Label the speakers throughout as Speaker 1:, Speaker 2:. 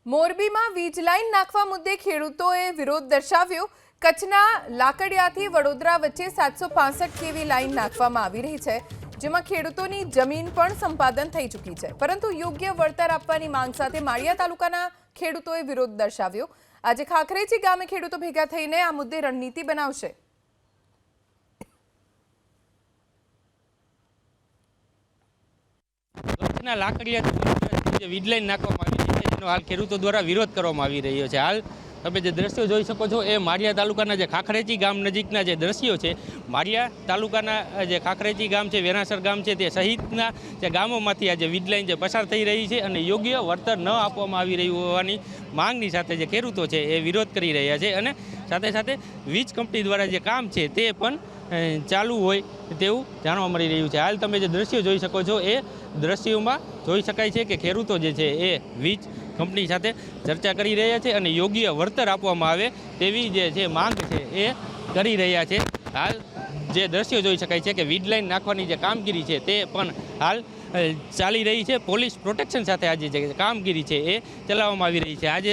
Speaker 1: મોરબીમાં વીજ લાઈન નાખવા મુદ્દે ખેડૂતોએ વિરોધ દર્શાવ્યો। કચ્છના લાકડિયાથી વડોદરા વચ્ચે 765 કેવી લાઈન નાખવામાં આવી રહી છે, જેમાં ખેડૂતોની જમીન પણ સંપાદન થઈ ચૂકી છે, પરંતુ યોગ્ય વળતર આપવાની માંગ સાથે માળિયા તાલુકાના ખેડૂતોએ વિરોધ દર્શાવ્યો। આજે ખાખરેજી ગામે ખેડૂતો ભેગા થઈને આ મુદ્દે રણનીતિ બનાવશે।
Speaker 2: કચ્છના લાકડિયાથી વીજ લાઈન નાખવામાં આવી રહી છે, જેનો હાલ ખેડૂતો દ્વારા વિરોધ કરવામાં આવી રહ્યો છે। હાલ તમે જે દ્રશ્યો જોઈ શકો છો એ માળિયા તાલુકાના જે ખાખરેજી ગામ નજીકના જે દ્રશ્યો છે। માળિયા તાલુકાના જે ખાખરેજી ગામ છે, વેરાસર ગામ છે, તે સહિતના જે ગામોમાંથી આજે વીજ લાઈન જે પસાર થઈ રહી છે અને યોગ્ય વળતર ન આપવામાં આવી રહ્યું હોવાની માંગની સાથે જે ખેડૂતો છે એ વિરોધ કરી રહ્યા છે અને સાથે સાથે વીજ કંપની દ્વારા જે કામ છે તે પણ ચાલુ હોય તેવું જાણવા મળી રહ્યું છે। હાલ તમે જે દ્રશ્યો જોઈ શકો છો એ દ્રશ્યોમાં જોઈ શકાય છે કે ખેડૂતો જે છે એ વીજ કંપની સાથે ચર્ચા કરી રહ્યા છે અને યોગ્ય વળતર આપવામાં આવે તેવી જે છે માંગ છે એ કરી રહ્યા છે। હાલ જે દ્રશ્યો જોઈ શકાય છે કે વીજ લાઈન નાખવાની જે કામગીરી છે તે પણ હાલ ચાલી રહી છે। પોલીસ પ્રોટેક્શન સાથે આજે જે કામગીરી છે એ ચલાવવામાં આવી રહી છે। આજે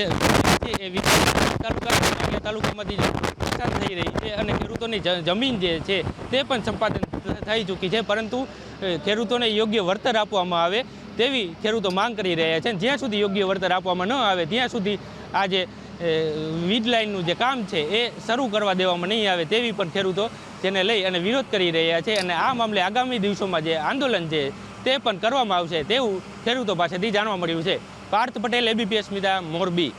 Speaker 2: એ તાલુકામાંથી પસાર થઈ રહી છે અને ખેડૂતોની જમીન જે છે તે પણ સંપાદન થઈ ચૂકી છે, પરંતુ ખેડૂતોને યોગ્ય વળતર આપવામાં આવે તેવી ખેડૂતો માંગ કરી રહ્યા છે। જ્યાં સુધી યોગ્ય વળતર આપવામાં ન આવે ત્યાં સુધી આ જે વીજ લાઈનનું જે કામ છે એ શરૂ કરવા દેવામાં નહીં આવે તેવી પણ ખેડૂતો જેને લઈ અને વિરોધ કરી રહ્યા છે અને આ મામલે આગામી દિવસોમાં જે આંદોલન છે તે પણ કરવામાં આવશે તેવું ખેડૂતો પાસેથી જાણવા મળ્યું છે। પાર્થ પટેલ, ABP અસ્મિતા, મોરબી।